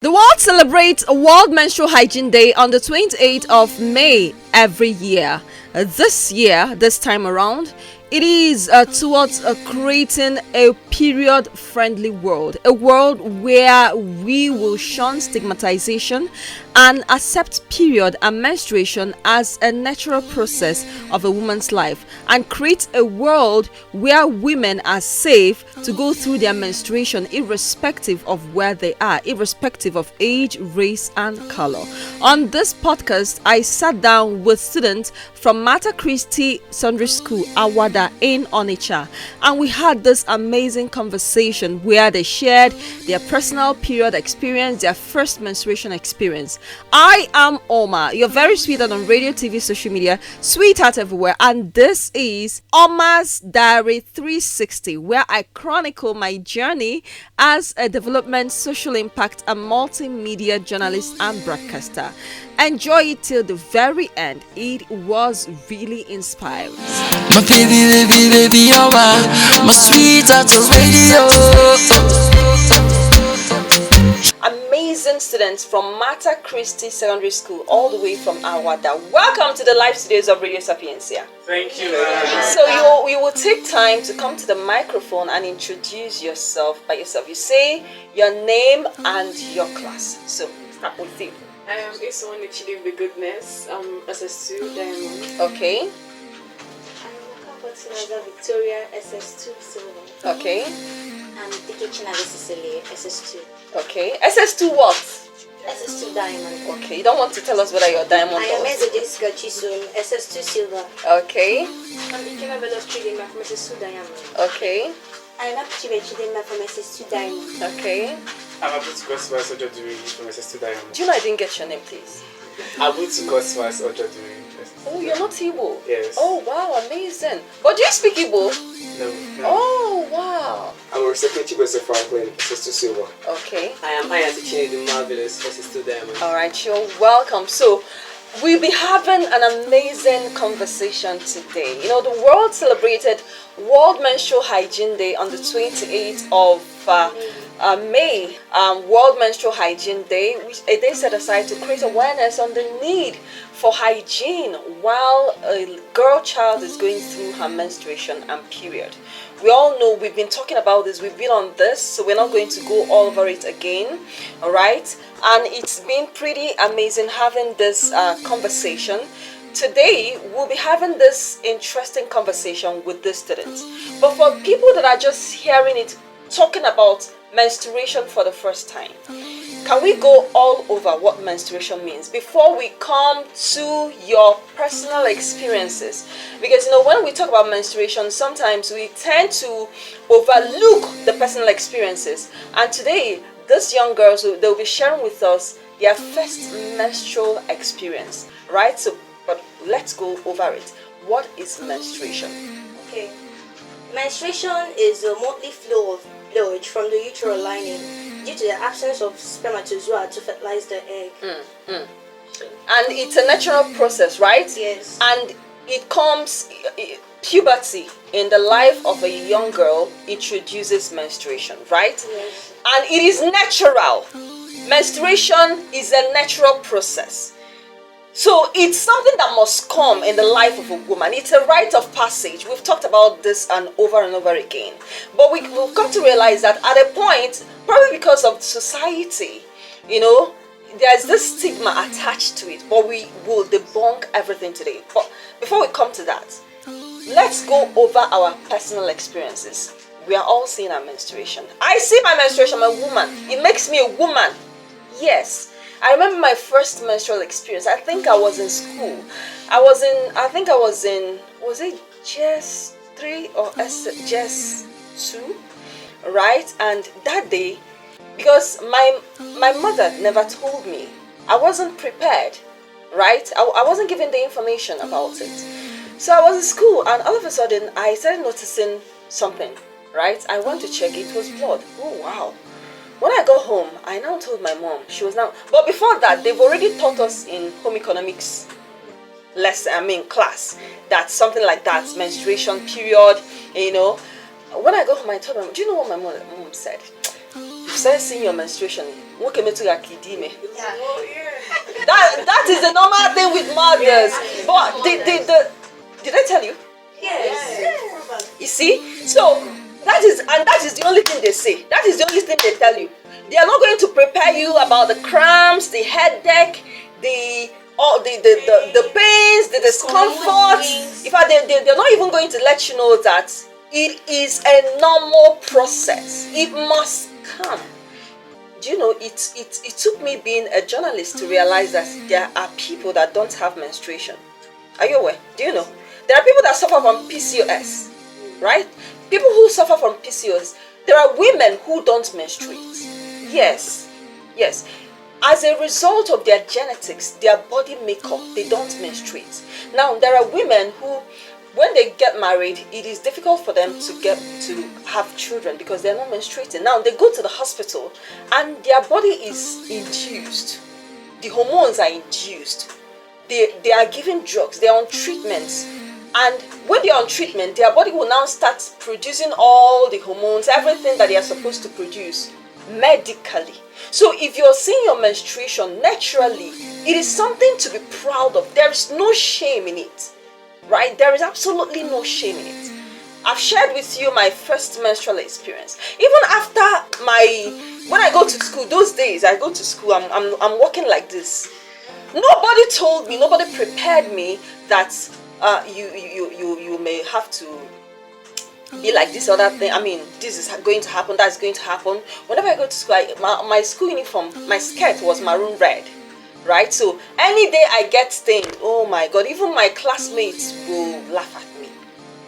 The world celebrates World Menstrual Hygiene Day on the 28th of May every year. This time around, it is towards creating a period-friendly world, a world where we will shun stigmatization and accept period and menstruation as a natural process of a woman's life, and create a world where women are safe to go through their menstruation irrespective of where they are, irrespective of age, race, and color. On this podcast, I sat down with students from Christi Secondary School, Awada in Onitsha, and we had this amazing conversation where they shared their personal period experience, their first menstruation experience. I am Oma, your very sweet and on radio, TV, social media, sweetheart everywhere, and this is Oma's Diary 360, where I chronicle my journey as a development, social impact, and multimedia journalist and broadcaster. Enjoy it till the very end. It was really inspiring. My baby, my sweetheart of radio. Amazing students from Christi Secondary School, all the way from Awada. Welcome to the live studios of Radio Sapiencia. Thank you. So you will take time to come to the microphone and introduce yourself by yourself. You say your name and your class. So start with you. It's one achieving the goodness. SS2 Diamond. Okay. I'm Victoria, SS2 Silver. Okay. I'm the kitchen Cecilia, SS2. Okay. SS2 what? SS2 Diamond. Okay. You don't want to tell us whether you're diamond I am or... Jessica Chisum, SS2 Silver. Okay. I'm the Kina Velos Chidema from SS2 Diamond. Okay. I'm not Chidema from SS2 Diamond. Okay. I'm able to crosswise Ojo Duri from SS2 Diamond. Do you know I didn't get your name, please? I'm able to crosswise Ojo Duri. Oh, you're not Igbo? Yes. Oh, wow, amazing. But do you speak Igbo? No. Oh, wow. I'm a secretary Joseph Franklin, SS2 Silver. Okay. I am Ayati Chinedu Marvelous, SS2 Diamond. All right, you're welcome. So, we'll be having an amazing conversation today. You know, the world celebrated World Menstrual Hygiene Day on the 28th of May, World Menstrual Hygiene Day, which a day set aside to create awareness on the need for hygiene while a girl child is going through her menstruation and period. We all know we've been talking about this, we've been on this, so we're not going to go all over it again, all right? And it's been pretty amazing having this conversation. Today, we'll be having this interesting conversation with the students. But for people that are just hearing it, talking about menstruation for the first time, can we go all over what menstruation means before we come to your personal experiences? Because when we talk about menstruation, sometimes we tend to overlook the personal experiences. And today, these young girls, they'll be sharing with us their first menstrual experience, right? So, but let's go over it. What is menstruation? Okay. Menstruation is a monthly flow of fluid from the uterine lining due to the absence of spermatozoa to fertilize the egg. And it's a natural process, right? Yes. And it comes, puberty in the life of a young girl introduces menstruation, right? Yes. And it is natural. Menstruation is a natural process. So it's something that must come in the life of a woman. It's a rite of passage. We've talked about this and over again. But we've come to realize that at a point, probably because of society, there's this stigma attached to it. But we will debunk everything today. But before we come to that, let's go over our personal experiences. We are all seeing our menstruation. I see my menstruation, I'm a woman. It makes me a woman. Yes. I remember my first menstrual experience. I think I was in school. Was it JS 3 or JS 2? Right? And that day, because my mother never told me, I wasn't prepared, right? I wasn't given the information about it. So I was in school and all of a sudden I started noticing something, right? I went to check, it was blood. Oh, wow. When I got home, I now told my mom. But before that, they've already taught us in home economics class, that something like that, menstruation period, When I got home, I told my mom, do you know what my mom said? you start seeing your menstruation. Oh, That is the normal thing with mothers. But did I tell you? Yes. You see? So that is the only thing they say. That is the only thing they tell you. They are not going to prepare you about the cramps, the headache, the pains, the discomfort. In fact, they're not even going to let you know that it is a normal process. It must come. Do you know, it took me being a journalist to realize that there are people that don't have menstruation. Are you aware? Do you know? There are people that suffer from PCOS, right? People who suffer from PCOS. There are women who don't menstruate. Yes. As a result of their genetics, their body makeup, they don't menstruate. Now, there are women who, when they get married, it is difficult for them to have children because they're not menstruating. Now, they go to the hospital and their body is induced. The hormones are induced. They are given drugs. They are on treatments. And when they are on treatment, their body will now start producing all the hormones, everything that they are supposed to produce medically. So if you're seeing your menstruation naturally, it is something to be proud of. There is no shame in it, right? There is absolutely no shame in it. I've shared with you my first menstrual experience. Even after when I go to school, those days I go to school, I'm walking like this. Nobody told me, nobody prepared me that you may have to be like this other thing. I mean, this is going to happen, that's going to happen. Whenever I go to school, my school uniform, my skirt was maroon red, right? So any day I get stained, oh my God, even my classmates will laugh at me.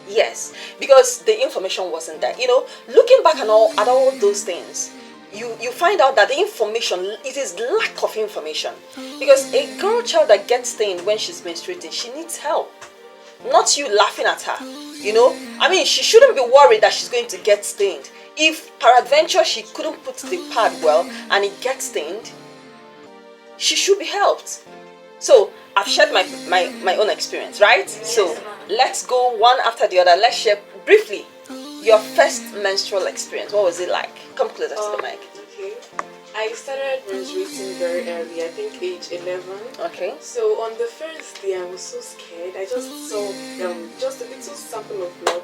Yes, because the information wasn't there. You know, looking back at all those things, you find out that the information, it is lack of information. Because a girl child that gets stained when she's menstruating, she needs help. Not you laughing at her, you know. I mean, she shouldn't be worried that she's going to get stained. If peradventure she couldn't put the pad well and it gets stained, she should be helped. So I've shared my own experience, right? So let's go one after the other. Let's share briefly your first menstrual experience. What was it like? Come closer to the mic. Okay. I started menstruating very early, I think age 11. Okay. So on the first day, I was so scared. I just saw just a little sample of blood.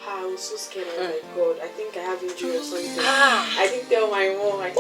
I was so scared. I was like, God, I think I have injury or something. I didn't tell my mom. I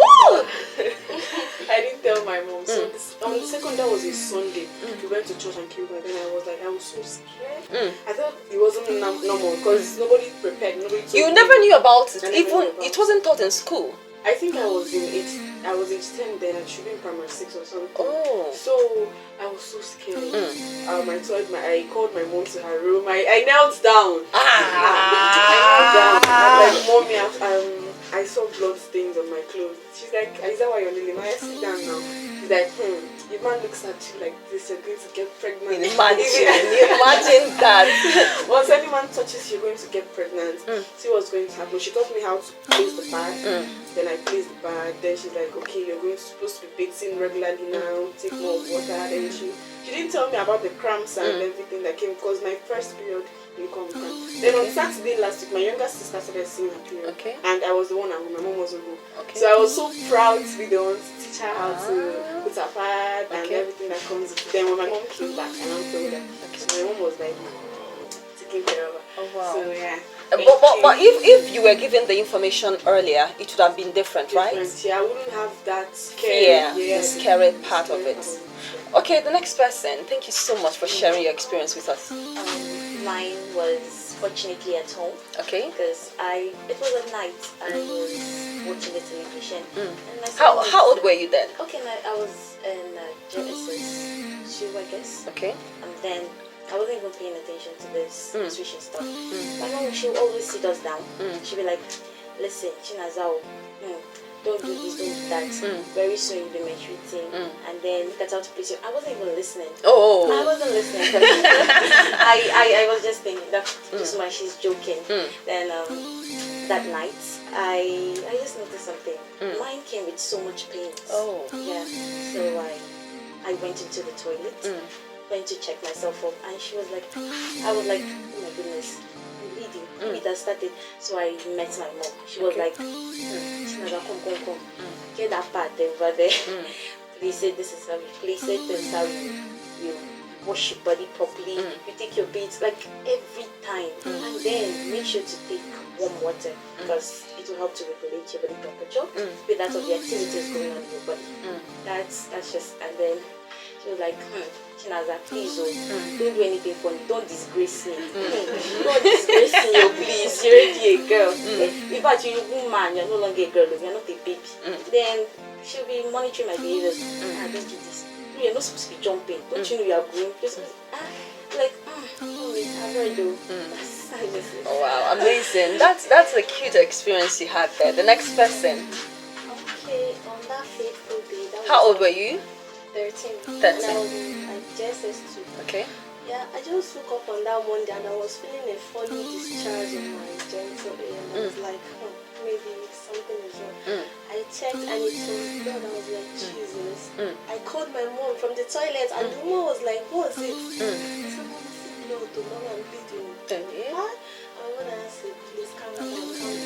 didn't tell my mom. So on the second, that was a Sunday. We went to church and came back, and I was so scared. I thought it wasn't normal because nobody prepared. Nobody told You me. never knew about it. I never Even knew about it wasn't taught in school. I think I was age 10 then. I should be in primary 6 or something. Oh. So I was so scared. I called my mom to her room. I knelt down. I knelt down. I'm like, Mommy, I saw blood stains on my clothes. She's like, is that why you're kneeling? I sit down now. She's like, if man looks at you like this, you're going to get pregnant. Imagine that. Once any man touches you, you're going to get pregnant. See what's going to happen. She taught me how to place the pad. Then I placed the pad. Then she's like, okay, you're supposed to be bathing regularly now. Take more water. Then she didn't tell me about the cramps and everything that came because my first period didn't come cramps. Then on Saturday last week, my younger sister started seeing her period. Okay. And I was the one at home. My mom wasn't home. Okay. So I was so proud to be the one to teach her how to put her pad and everything that comes with it. Then when my mom came back and I told her, so my mom was like taking care of her. Oh wow. So yeah. But if you were given the information earlier, it would have been different, right? Yeah, I wouldn't have that scary, the scary part of it. Okay, the next person. Thank you so much for sharing your experience with us. Mine was fortunately at home. Okay. Because it was at night. I was watching the television. And my son How old were you then? Okay, I was in Genesis 2, I guess. Okay. And then I wasn't even paying attention to this nutrition stuff. My mom, she would always sit us down. She'd be like, listen, Chinazao, don't do this, don't do that. Very soon you'll be menstruating. And then look at how to place you. I wasn't even listening. Oh. I wasn't listening. I was just thinking that just why she's joking. Then that night, I just noticed something. Mine came with so much pain. Oh. Yeah. So I went into the toilet. Went to check myself up, and she was like, I was like, oh my goodness, I'm bleeding. Maybe it has started. So I met my mom. She was like, Chinaza, come. Get that part over there. Please say this is how please say this is how you wash your body properly. You take your baths like every time. And then make sure to take warm water because it will help to regulate your body temperature with that of the activities going on in your body. That's just, and then she was like, Chinaza, please, don't do anything funny. Don't disgrace me. Don't disgrace me, please. You're already a girl. In fact, you're a woman. You're no longer a girl. You're not a baby. Then she'll be monitoring my behaviors. Don't do this. You're not supposed to be jumping. Don't you know you're growing? Just like, I'm very low. Oh wow, amazing. That's a cute experience you had there. The next person. Okay, on that fateful day. How old were you? 13. 13. And I was in JSS2. Okay. Yeah, I just woke up on that Monday and I was feeling a funny discharge in my genital area. And I was like, maybe something is wrong. I checked and it was blood. I was like, Jesus. I called my mom from the toilet and the woman was like, what was it? I said, Mom, I see blood. Mom, I'm bleeding. What? I want to ask you, please calm down.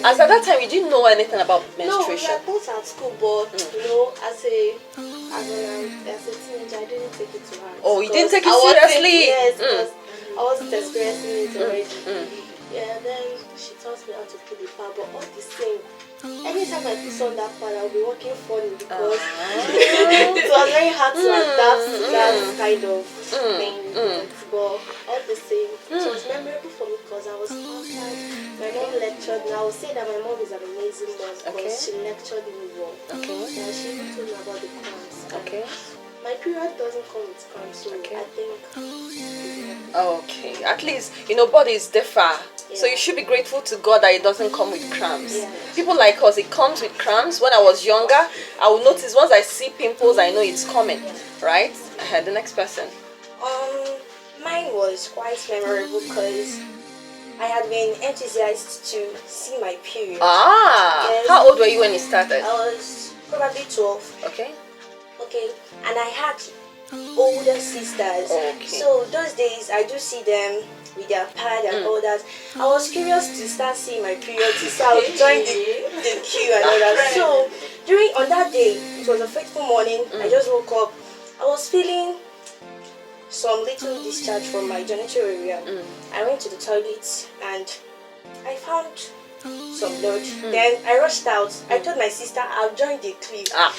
As at that time, you didn't know anything about No, we menstruation. were both at school, but you know, as a teenager, I didn't take it to heart. Oh, you didn't take it I wasn't- seriously? Yes, because I wasn't experiencing it already. Yeah, then she taught me how to put the pad, but all the same, anytime I put on that pad, I'll be working funny because it was very hard to adapt to that kind of thing. But all the same, it was memorable for me because I was outside. My mom lectured me. I would say that my mom is an amazing mom because she lectured me well. And she even told me about the cramps. My period doesn't come with cramps, so I think. Okay, at least bodies differ. So you should be grateful to God that it doesn't come with cramps. People like us, it comes with cramps. When I was younger, I would notice once I see pimples, I know it's coming. Right? The next person. Mine was quite memorable because I had been enthusiastic to see my period. Yes. How old were you when it started? I was probably 12. Okay. Okay, and I had older sisters. So those days I do see them with their pad and all that. I was curious to start seeing my period, so I would join the queue and all that. So on that day, it was a fateful morning. I just woke up. I was feeling some little discharge from my genital area. I went to the toilet and I found some blood. Then I rushed out. I told my sister I'll join the queue. So my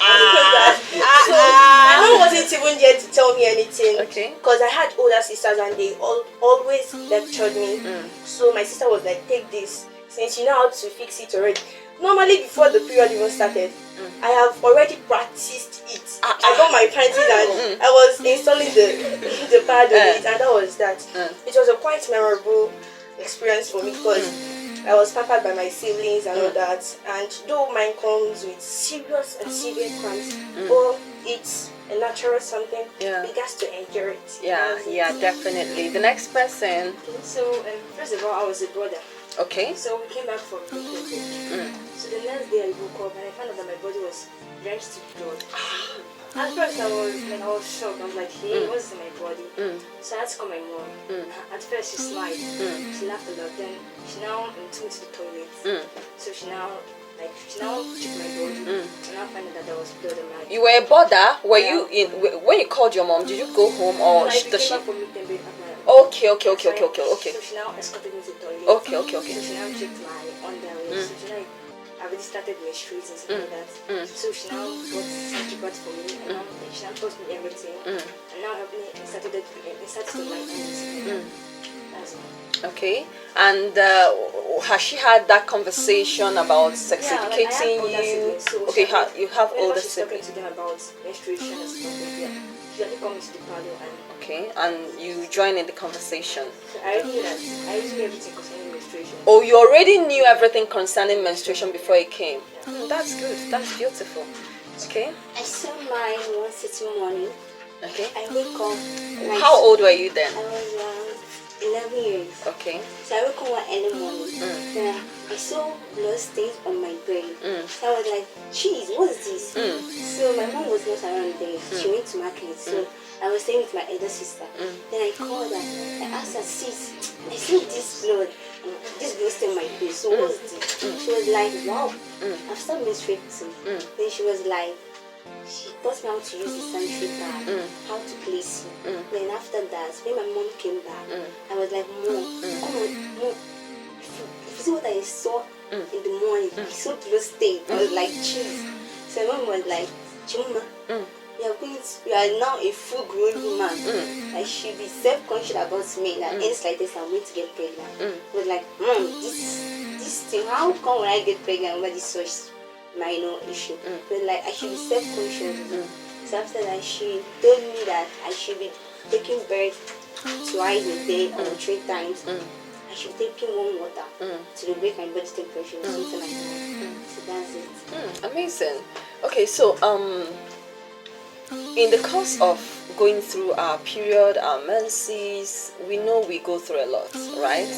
mom wasn't even there to tell me anything. Because I had older sisters and they always lectured me. So my sister was like, take this since you know how to fix it already. Normally before the period even started, I have already practiced it. I got my panties and I was installing the pad on it, and that was that. It was a quite memorable experience for me because I was pampered by my siblings and all that. And though mine comes with serious and severe cramps, but it's a natural something. We got to endure it. Yeah, definitely. The next person. So first of all, I was a brother. Okay. So we came back from Brooklyn. So the next day I woke up and I found out that my body was drenched with blood. At first I was shocked. I was like, hey, what's in my body? So I had to call my mom. At first she smiled. She laughed a lot. Then she now took me to the toilet. So she now checked my body and now found out that there was blood on my. You were a border. Were you when you called your mom? Did you go home or No, does she? Okay. So she now escorted me to the toilet. Okay. So she now checked my underwear. So she now I already started menstruating and stuff like that. So she now got sanitary pads for me and now she now taught me everything. And now helped me insert to my hands. That's all. Okay. And has she had that conversation about sex educating you? Okay, you have older siblings. Talking to them about menstruation and stuff like that. She only come to the parlor and. Okay, and you join in the conversation. So I already knew that. I already knew everything concerning menstruation. Oh, you already knew everything concerning menstruation before it came. That's good. That's beautiful. Okay. I saw mine one city morning. Okay. I wake up. How old were you then? I was 11 years. Okay. So I woke up one early morning. Then I saw blood stains on my brain. So I was like, "Jeez, what's this?" So my mom was not around there. She went to market. So I was staying with my elder sister. Then I called her. I asked her, "Sis, I see this blood. This blood stain on my face. So what's this?" She was like, "Wow, I've stopped menstruating." Then she was like, she taught me how to use the sanitary pad, how to place it. Then after that, when my mom came back, I was like, "Mom, come on, Mom. If you see what I saw in the morning, I saw blood stain." I was like, "Jeez." So my mom was like, "Chuma, you are now a full-grown woman. I should be self-conscious about me. That any slightest I'm going to get pregnant." I was like, "Mom, this thing, how come when I get pregnant over this such minor issue?" But like, I should be self-conscious. So after that, she told me that I should be taking birth twice a day or 3 times. I should be taking warm water to regulate my body temperature or something like that. So that's it. Amazing. Okay, so in the course of going through our period, our menses, we know we go through a lot, right?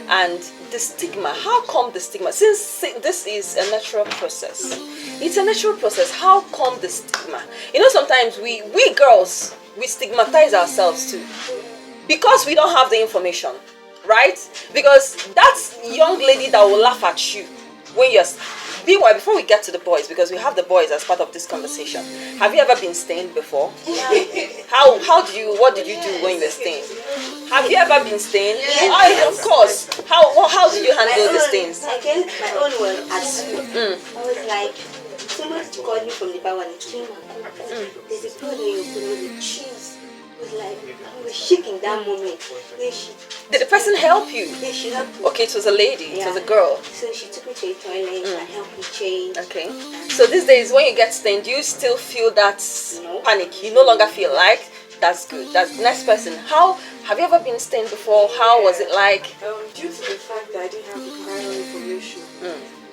And the stigma, how come the stigma? Since this is a natural process, it's a natural process, how come the stigma? You know, sometimes we girls, we stigmatize ourselves too because we don't have the information, right? Because that's young lady that will laugh at you when you're... Meanwhile, before we get to the boys, because we have the boys as part of this conversation, have you ever been stained before? What did you do when you were stained? Have you ever been stained? Oh, of course. How did you handle the stains? I guess my own was at school. I was like, somebody called me from the bar and came and there's a blood on your body with cheese. I was like, I was shaking that moment. Then did the person help you? Yeah, she helped me. Okay, it was a lady, it was a girl. So she took me to the toilet and helped me change. Okay. So these days when you get stained, do you still feel that panic? You no longer feel like? That's good. That's next person. Have you ever been stained before? How was it like? Due to the fact that I didn't have the prior information,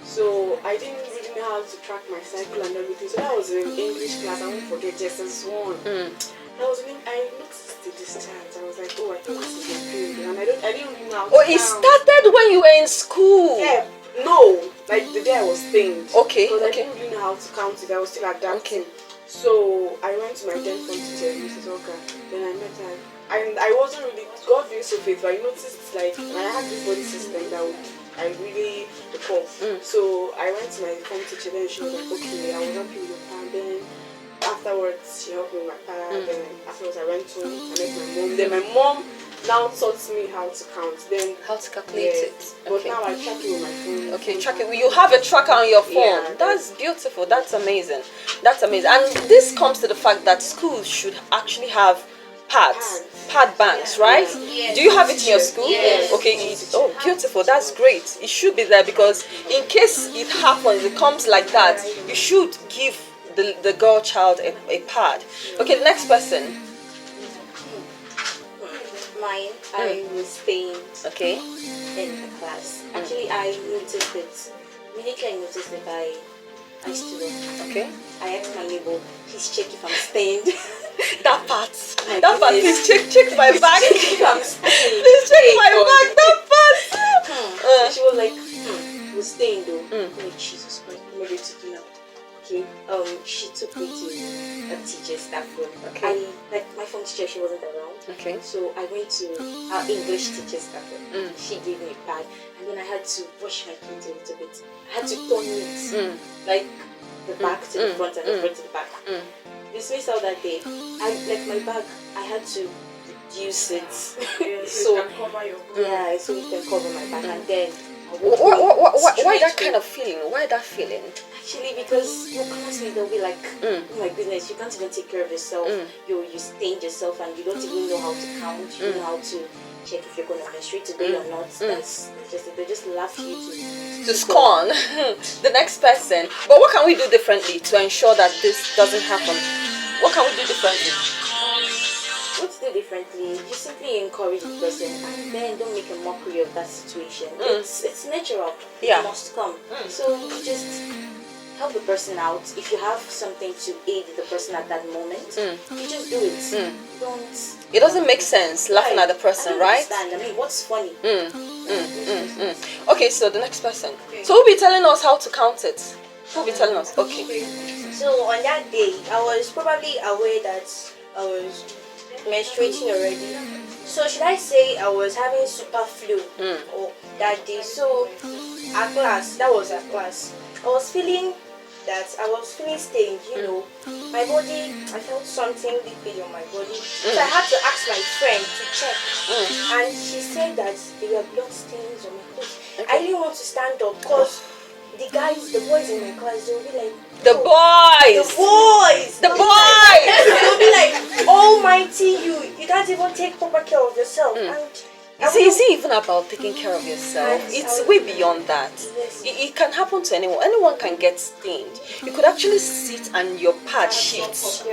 so I didn't really know how to track my cycle and everything. So that was in English class. I won't forget JSS1. I noticed the discharge. I was like, oh, I think this is my period, and I didn't really know how to Oh, it count. started when you were in school. Yeah, no, like the day I was stained. Okay, because I okay. didn't really know how to count it. I was still adapting. So I went to my 10th form teacher, Mrs. Oka. Then I met her, and I wasn't really, God being so faithful, I noticed like I had this body system that I really recall. So I went to my form teacher. Then she was like, okay, I will help you with your plan. Then afterwards, she helped me with my pad. Then afterwards, I went home. I met my mom. Then my mom now taught me how to count. Then How to calculate it. But now I track it with my phone. Okay, track it. You have a tracker on your phone. Yeah. That's beautiful. That's amazing. That's amazing. And this comes to the fact that schools should actually have pad banks, right? Yes. Do you have it in your school? Yes. Okay. Oh, beautiful. That's great. It should be there because in case it happens, it comes like that, you should give the girl child a pad. Okay, the next person. Mine, I was stained Okay. in the class. Actually, I noticed it. Immediately, I noticed it I stood up. Okay. I asked my neighbor, please check if I'm stained. That part. Please check my bag. If I'm stained. Please check my bag. That part. So she was like, we're staying though. I'm like, Jesus Christ, I'm ready to do now. Okay. She took me to a teacher's staff room. Okay. My form teacher, she wasn't around. Okay. So I went to our English teacher's staff room. She gave me a pad, and then I had to wash my clothes a little bit. I had to turn it, like the back to the front and the front to the back. This missed out that day. My bag, I had to reduce it. So you can cover your boob. Yeah, so it can cover my back, and then Why that kind of feeling? Why that feeling? Actually, because your classmates, they'll be like, oh my goodness, you can't even take care of yourself. You stained yourself and you don't even know how to count. You don't know how to check if you're going to menstruate today or not. That's just it. They just laugh you to scorn the next person. But what can we do differently to ensure that this doesn't happen? What can we do differently? What to do differently? You simply encourage the person and then don't make a mockery of that situation. It's natural. Yeah. It must come. So you just help the person out. If you have something to aid the person at that moment, you just do it. Don't. It doesn't make sense laughing at the person, I don't right? understand. I mean, what's funny? Okay, so the next person. So who'll be telling us how to count it? Who'll be telling us? Okay. So on that day, I was probably aware that I was menstruating already. So should I say I was having super flu or that day? So at class, that was at class. I was feeling stained, My body, I felt something liquid on my body. So I had to ask my friend to check. And she said that there were blood stains on my clothes. I didn't want to stand up because the boys in my class, they'll be like, The boys! They'll be like, almighty you can't even take proper care of yourself. And Is it even about taking care of yourself? It's way beyond that. It can happen to anyone. Anyone can get stained. You could actually sit and your pad shifts.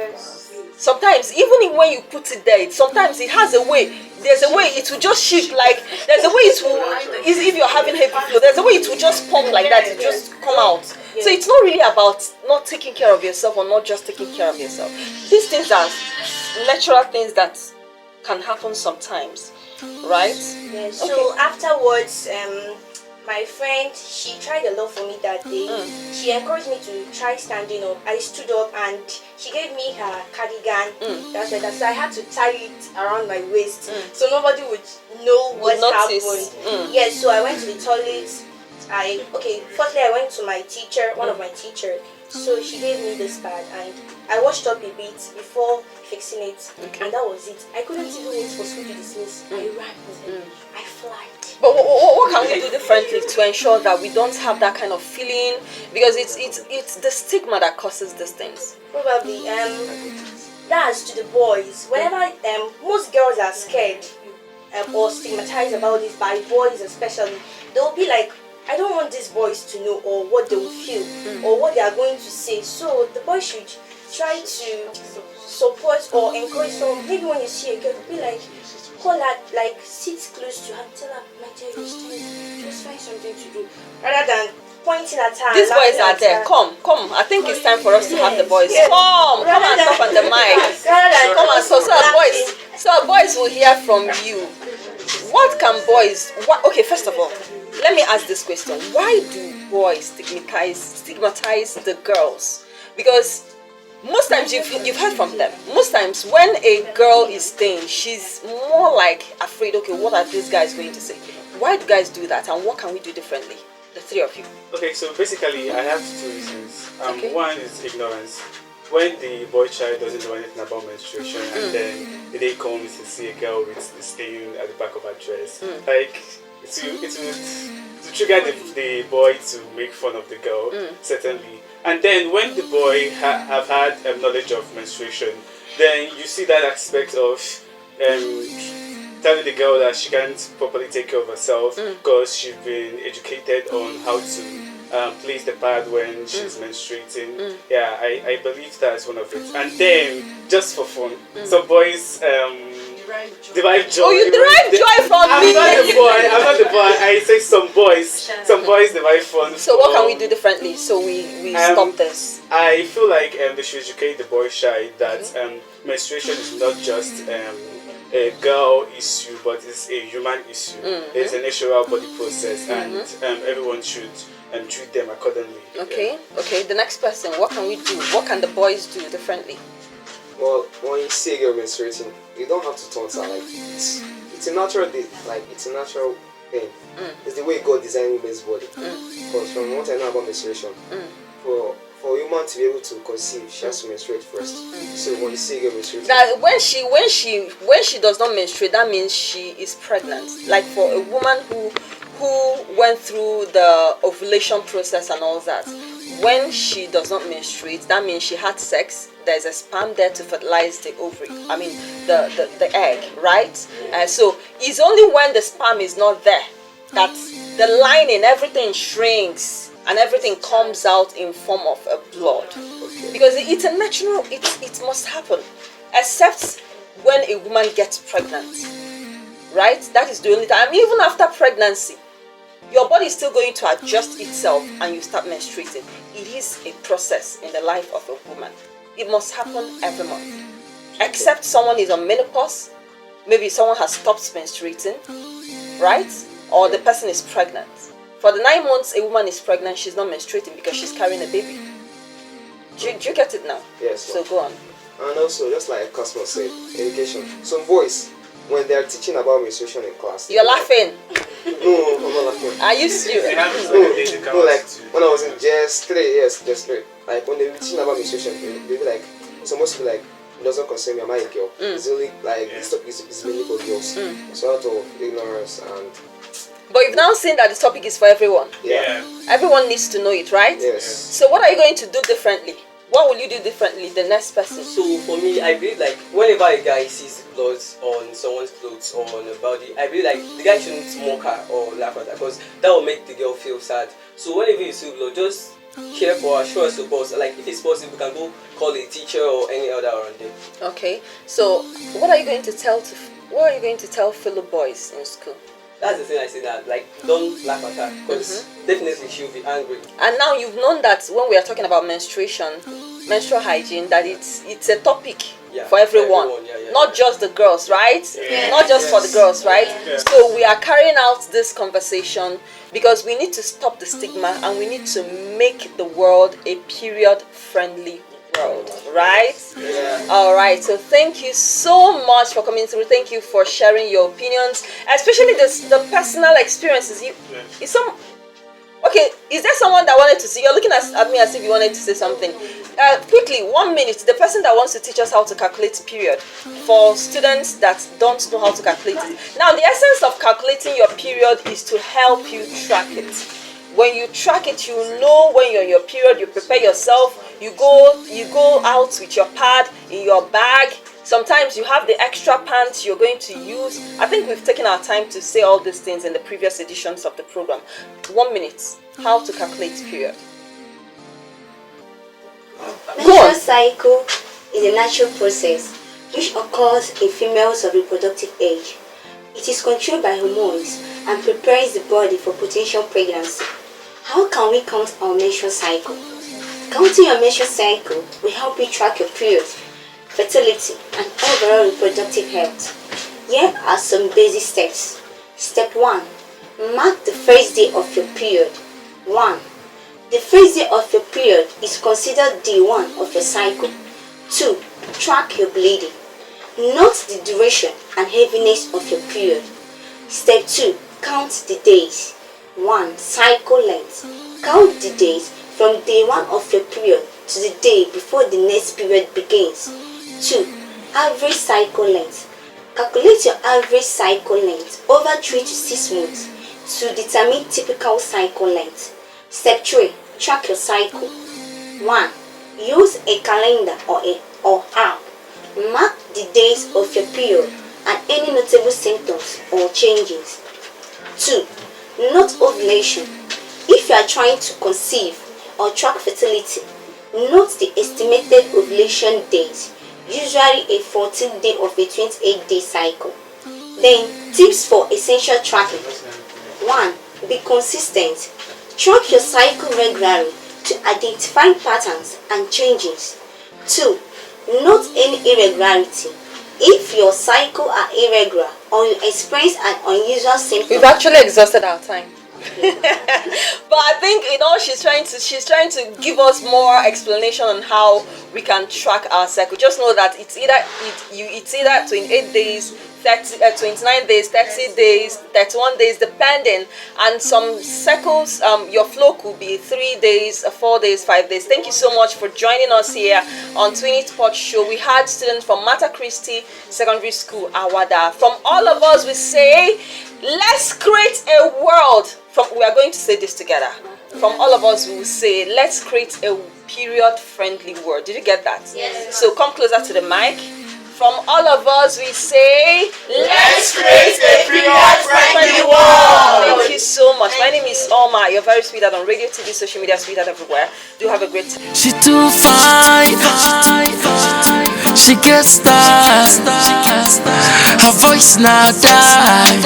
Sometimes, even when you put it there, sometimes it has a way. There's a way it will just shift. Like there's a way it will. If you're having heavy flow, there's a way it will just pump like that. It just come out. So it's not really about not taking care of yourself or not just taking care of yourself. These things are natural things that can happen sometimes, right? Yeah, so afterwards, my friend, she tried a lot for me that day. She encouraged me to try standing up. I stood up and she gave me her cardigan. That's right. So I had to tie it around my waist so nobody would know what happened. Yes, so I went to the toilet. Firstly I went to my teacher, one of my teachers. So she gave me this pad and I washed up a bit before fixing it. And that was it. I couldn't even wait for school to dismiss. I ran. I flied. But what can we do differently to ensure that we don't have that kind of feeling? Because it's the stigma that causes these things. Probably. That's to the boys. Whenever most girls are scared or stigmatized about this by boys especially, they'll be like, I don't want these boys to know or what they will feel or what they are going to say. So the boys should try to support or encourage someone. Maybe when you see a girl, be like, call her, like sit close to her, tell her, my dear, you're staying. Just find something to do, rather than pointing at her. These boys are there. Come. I think it's time for us to have the boys. Come and talk on the mic. Come on, so our boys will hear from you. What can boys? Okay, first of all, let me ask this question: why do boys stigmatize the girls? Because most times you've heard from them. Most times when a girl is stained, she's more like afraid. Okay, what are these guys going to say? Why do guys do that, and what can we do differently? The three of you. Okay, so basically, I have two reasons. One is ignorance. When the boy child doesn't know anything about menstruation, and then the day comes to see a girl with the stain at the back of her dress, like it will trigger the boy to make fun of the girl, certainly. And then when the boy have had knowledge of menstruation, then you see that aspect of telling the girl that she can't properly take care of herself because she's been educated on how to place the pad when she's menstruating. Yeah, I believe that's one of it. And then, just for fun, some boys derive joy. Oh, you derive joy from me. I'm not the boy. I say some boys derive fun. So what can we do differently so we stop this? I feel like they should educate the boy child that menstruation is not just a girl issue, but it's a human issue. It's a natural body process, and everyone should treat them accordingly. Okay. The next person, what can we do? What can the boys do differently? Well, when you see a girl menstruating, you don't have to taunt her. Like it's a natural thing. Like it's a natural thing. It's the way God designed women's body. Because from what I know about menstruation, for a woman to be able to conceive, she has to menstruate first. So when you see a girl menstruating, That when she does not menstruate, that means she is pregnant. Like for a woman who went through the ovulation process and all that, when she does not menstruate, that means she had sex. There's a sperm there to fertilize the ovary. I mean the egg, right? So it's only when the sperm is not there that the lining, everything shrinks and everything comes out in form of a blood. Because it's a natural, it must happen, except when a woman gets pregnant, right? That is the only time. Even after pregnancy, your body is still going to adjust itself and you start menstruating. It is a process in the life of a woman. It must happen every month. Except someone is on menopause, maybe someone has stopped menstruating, right? Or the person is pregnant. For the 9 months a woman is pregnant, she's not menstruating because she's carrying a baby. Do you get it now? Yes. So go on. And also, just like Cosmo said, education. Some boys, when they are teaching about menstruation in class, You're laughing. No, I'm not laughing. Are you serious? No, like when I was in JS3, yes, JS3, like when they were teaching about menstruation, they be like, supposed to be like, it doesn't concern me, am I a girl? It's only like, this topic is mainly for girls. So out of ignorance and... But you've now seen that the topic is for everyone. Yeah. Everyone needs to know it, right? Yes. So what are you going to do differently? What will you do differently the next person? So for me, I believe like whenever a guy sees blood on someone's clothes or on a body, I believe like the guy shouldn't mock her or laugh at her because that will make the girl feel sad. So whenever you see blood, just care for her, show her support. Like if it's possible, you can go call a teacher or any other around there. Okay. So what are you going to tell fellow boys in school? That's the thing I say, that like don't laugh at her because definitely she'll be angry. And now you've known that when we are talking about menstruation, menstrual hygiene, that it's a topic for everyone, not just the girls, right? Not just for the girls, right? So we are carrying out this conversation because we need to stop the stigma and we need to make the world a period-friendly world, right? All right, so thank you so much for coming through. Thank you for sharing your opinions, especially the personal experiences. Okay, is there someone that wanted to see? You're looking at me as if you wanted to say something. Quickly, 1 minute. The person that wants to teach us how to calculate period for students that don't know how to calculate it. Now, the essence of calculating your period is to help you track it. When you track it, you know when you're in your period. You prepare yourself. You go out with your pad in your bag. Sometimes you have the extra pants you're going to use. I think we've taken our time to say all these things in the previous editions of the program. 1 minute. How to calculate period. Menstrual cycle is a natural process which occurs in females of reproductive age. It is controlled by hormones and prepares the body for potential pregnancy. How can we count our menstrual cycle? Counting your menstrual cycle will help you track your period, fertility, and overall reproductive health. Here are some basic steps. Step 1. Mark the first day of your period. 1. The first day of your period is considered day 1 of your cycle. 2. Track your bleeding. Note the duration and heaviness of your period. Step 2. Count the days. 1. Cycle length. Count the days from day 1 of your period to the day before the next period begins. 2. Average cycle length. Calculate your average cycle length over 3 to 6 months to determine typical cycle length. Step 3. Track your cycle. 1. Use a calendar or app. Mark the days of your period and any notable symptoms or changes. 2. Note ovulation. If you are trying to conceive or track fertility, note the estimated ovulation days, usually a 14th day of a 28-day cycle. Then, tips for essential tracking. 1. Be consistent. Track your cycle regularly to identify patterns and changes. 2. Note any irregularity. If your cycle are irregular or you experience an unusual symptom. We've actually exhausted our time. But I think she's trying to give us more explanation on how we can track our cycle. Just know that it's either 28 days, 29 days, 30 days, 31 days, depending. And some cycles, your flow could be 3 days, 4 days, 5 days. Thank you so much for joining us here on Twinny Pot Show. We had students from Christi Secondary School, Awada. From all of us, we say, let's create a world. We are going to say this together. From all of us, we will say, let's create a period-friendly world. Did you get that? Yes. So come closer to the mic. From all of us, we say, let's create a period-friendly world. Thank you so much. My name is Oma. You're very sweetheart on radio, TV, social media, sweetheart everywhere. Do have a great time. She too fine. She gets style. Her voice now dies.